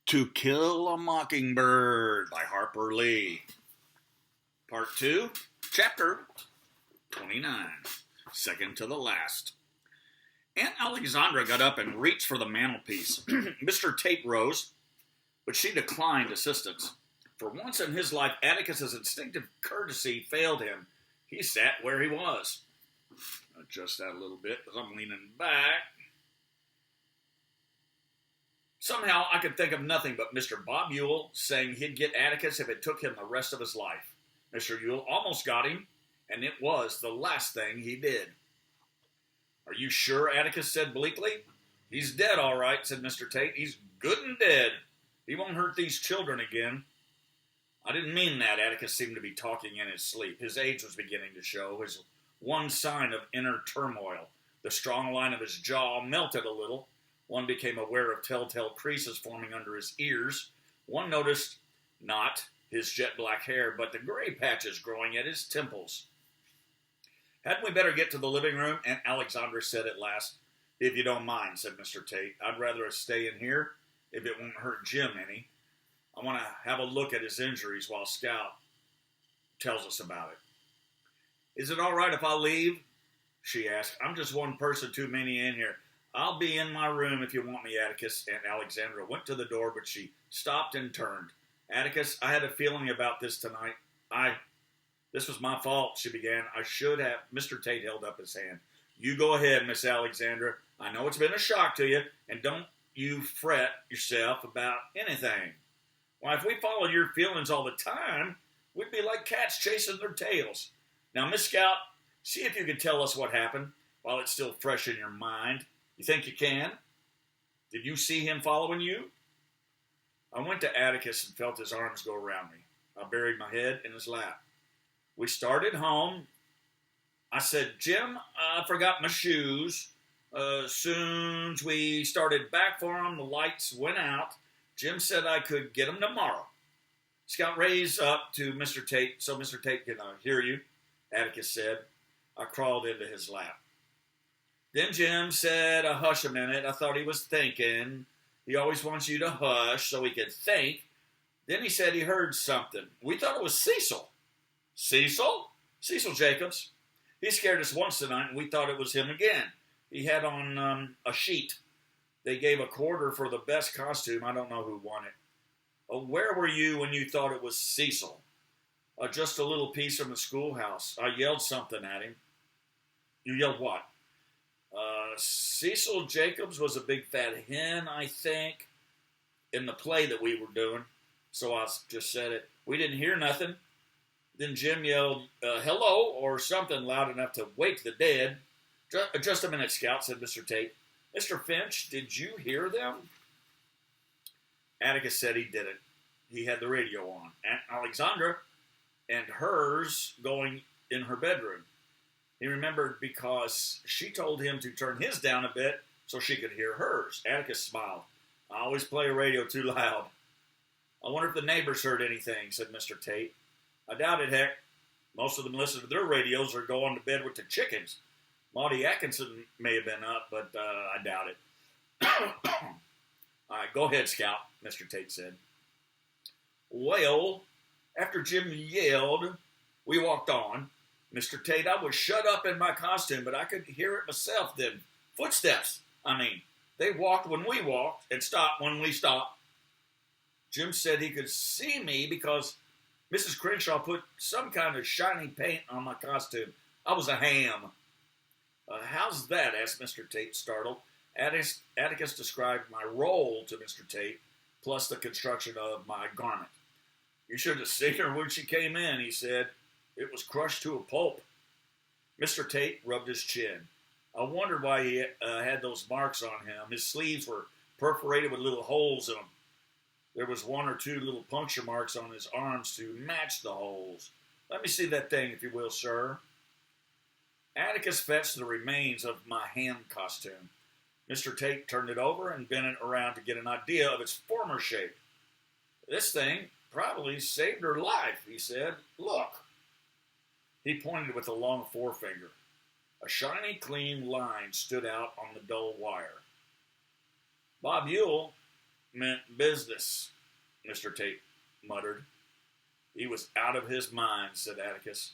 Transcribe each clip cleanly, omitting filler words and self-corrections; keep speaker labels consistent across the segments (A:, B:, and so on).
A: To Kill a Mockingbird by Harper Lee. Part 2, Chapter 29, second to the last. Aunt Alexandra got up and reached for the mantelpiece. Mr. Tate rose, but she declined assistance. For once in his life, Atticus's instinctive courtesy failed him. He sat where he was. Adjust that a little bit because I'm leaning back. Somehow I could think of nothing but Mr. Bob Ewell saying he'd get Atticus if it took him the rest of his life. Mr. Ewell almost got him, and it was the last thing he did. Are you sure? Atticus said bleakly. He's dead, all right, said Mr. Tate. He's good and dead. He won't hurt these children again. I didn't mean that. Atticus seemed to be talking in his sleep. His age was beginning to show, his one sign of inner turmoil. The strong line of his jaw melted a little. One became aware of telltale creases forming under his ears. One noticed not his jet black hair, but the gray patches growing at his temples. Hadn't we better get to the living room? Aunt Alexandra said at last. If you don't mind, said Mr. Tate. I'd rather us stay in here if it won't hurt Jim any. I want to have a look at his injuries while Scout tells us about it. Is it all right if I leave? She asked. I'm just one person too many in here. I'll be in my room if you want me, Atticus. Aunt Alexandra went to the door, but she stopped and turned. Atticus, I had a feeling about this tonight. This was my fault, she began. I should have. Mr. Tate held up his hand. You go ahead, Miss Alexandra. I know it's been a shock to you, and don't you fret yourself about anything. Why, if we followed your feelings all the time, we'd be like cats chasing their tails. Now, Miss Scout, see if you can tell us what happened while it's still fresh in your mind. You think you can? Did you see him following you? I went to Atticus and felt his arms go around me. I buried my head in his lap. We started home. I said, Jim, I forgot my shoes. Soon as we started back for him, the lights went out. Jim said I could get them tomorrow. Scout raised up to Mr. Tate so Mr. Tate can hear you, Atticus said. I crawled into his lap. Then Jim said, hush a minute. I thought he was thinking. He always wants you to hush so he can think. Then he said he heard something. We thought it was Cecil. Cecil? Cecil Jacobs. He scared us once tonight, and we thought it was him again. He had on a sheet. They gave a quarter for the best costume. I don't know who won it. Where were you when you thought it was Cecil? Just a little piece from the schoolhouse. I yelled something at him. You yelled what? Cecil Jacobs was a big fat hen, I think, in the play that we were doing. So I just said it. We didn't hear nothing. Then Jim yelled, hello, or something loud enough to wake the dead. Just a minute, Scout, said Mr. Tate. Mr. Finch, did you hear them? Atticus said he didn't. He had the radio on. Aunt Alexandra and hers going in her bedroom. He remembered because she told him to turn his down a bit so she could hear hers. Atticus smiled. I always play a radio too loud. I wonder if the neighbors heard anything, said Mr. Tate. I doubt it, heck. Most of them listen to their radios or go on to bed with the chickens. Maudie Atkinson may have been up, but I doubt it. All right, go ahead, Scout, Mr. Tate said. Well, after Jim yelled, we walked on. Mr. Tate, I was shut up in my costume, but I could hear it myself then. Footsteps, They walked when we walked and stopped when we stopped. Jim said he could see me because Mrs. Crenshaw put some kind of shiny paint on my costume. I was a ham. How's that? Asked Mr. Tate, startled. Atticus described my role to Mr. Tate, plus the construction of my garment. You should have seen her when she came in, he said. It was crushed to a pulp. Mr. Tate rubbed his chin. I wondered why he had those marks on him. His sleeves were perforated with little holes in them. There was one or two little puncture marks on his arms to match the holes. Let me see that thing, if you will, sir. Atticus fetched the remains of my ham costume. Mr. Tate turned it over and bent it around to get an idea of its former shape. This thing probably saved her life, he said. Look. He pointed with a long forefinger. A shiny, clean line stood out on the dull wire. Bob Ewell meant business, Mr. Tate muttered. He was out of his mind, said Atticus.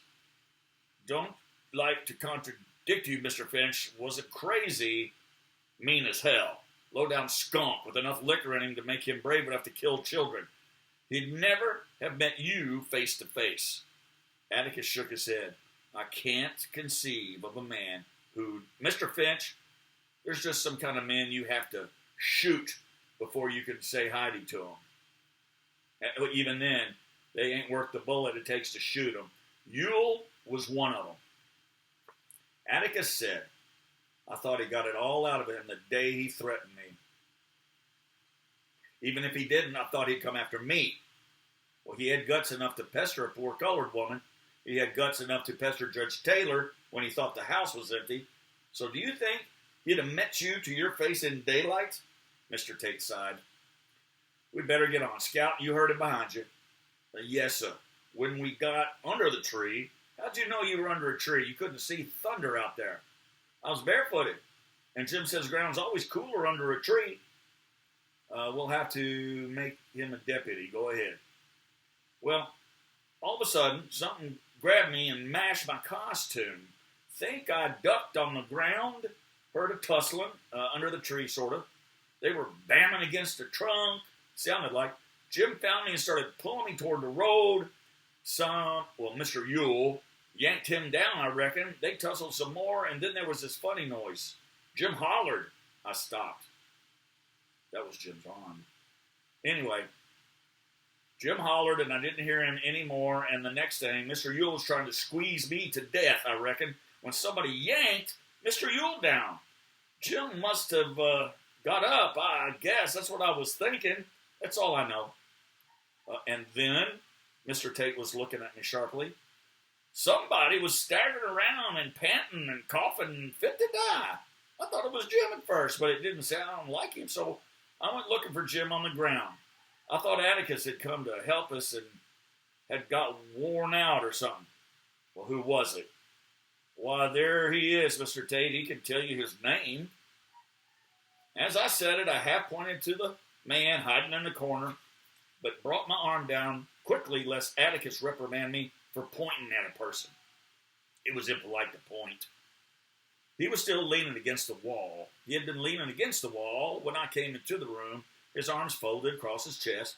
A: Don't like to contradict you, Mr. Finch. Wasn't crazy, mean as hell. Low-down skunk with enough liquor in him to make him brave enough to kill children. He'd never have met you face to face. Atticus shook his head. I can't conceive of a man who... Mr. Finch, there's just some kind of men you have to shoot before you can say hi to them. Even then, they ain't worth the bullet it takes to shoot them. Ewell was one of them. Atticus said, I thought he got it all out of him the day he threatened me. Even if he didn't, I thought he'd come after me. Well, he had guts enough to pester a poor colored woman. He had guts enough to pester Judge Taylor when he thought the house was empty. So do you think he'd have met you to your face in daylight? Mr. Tate sighed. We'd better get on. Scout, you heard it behind you. Yes, sir. When we got under the tree, how'd you know you were under a tree? You couldn't see thunder out there. I was barefooted, and Jim says ground's always cooler under a tree. We'll have to make him a deputy. Go ahead. Well, all of a sudden, something grabbed me and mashed my costume. Think I ducked on the ground, heard a tussling under the tree, sort of. They were bamming against the trunk. Sounded like Jim found me and started pulling me toward the road. Mr. Ewell yanked him down, I reckon. They tussled some more, and then there was this funny noise. Jim hollered. I stopped. That was Jim's arm. Anyway, Jim hollered, and I didn't hear him anymore, and the next thing, Mr. Ewell was trying to squeeze me to death, I reckon, when somebody yanked Mr. Ewell down. Jim must have got up, I guess. That's what I was thinking. That's all I know. And then, Mr. Tate was looking at me sharply. Somebody was staggering around and panting and coughing and fit to die. I thought it was Jim at first, but it didn't sound like him, so I went looking for Jim on the ground. I thought Atticus had come to help us and had got worn out or something. Well, who was it? Why, there he is, Mr. Tate. He can tell you his name. As I said it, I half pointed to the man hiding in the corner, but brought my arm down quickly lest Atticus reprimand me for pointing at a person. It was impolite to point. He was still leaning against the wall. He had been leaning against the wall when I came into the room, his arms folded across his chest.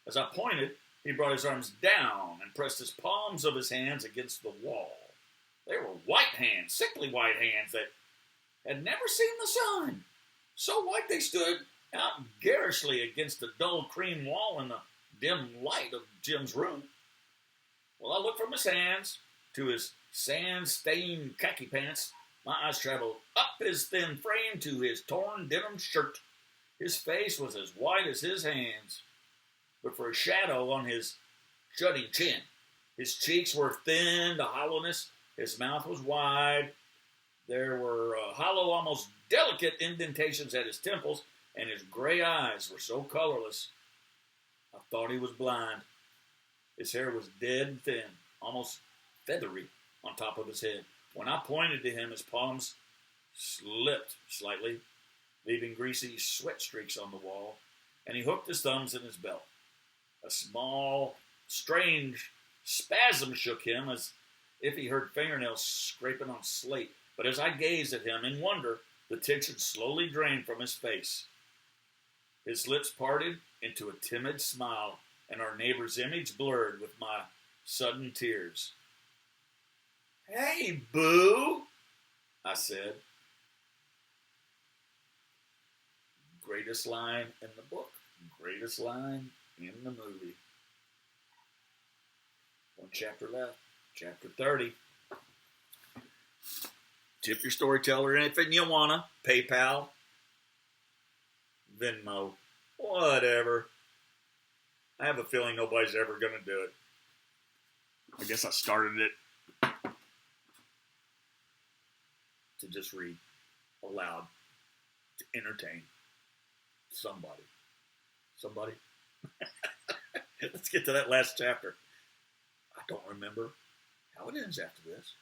A: As I pointed, he brought his arms down and pressed his palms of his hands against the wall. They were white hands, sickly white hands that had never seen the sun. So white they stood out garishly against the dull cream wall in the dim light of Jim's room. Well, I looked from his hands to his sand-stained khaki pants. My eyes traveled up his thin frame to his torn denim shirt. His face was as white as his hands, but for a shadow on his jutting chin. His cheeks were thin to hollowness. His mouth was wide. There were hollow, almost delicate indentations at his temples, and his gray eyes were so colorless, I thought he was blind. His hair was dead thin, almost feathery on top of his head. When I pointed to him, his palms slipped slightly, leaving greasy sweat streaks on the wall, and he hooked his thumbs in his belt. A small, strange spasm shook him as if he heard fingernails scraping on slate. But as I gazed at him in wonder, the tension slowly drained from his face. His lips parted into a timid smile, and our neighbor's image blurred with my sudden tears. "Hey, Boo," I said. Greatest line in the book, greatest line in the movie. One chapter left, chapter 30. Tip your storyteller anything you wanna. PayPal, Venmo, whatever. I have a feeling nobody's ever gonna do it. I guess I started it to just read aloud, to entertain somebody. Somebody? Let's get to that last chapter. I don't remember how it ends after this.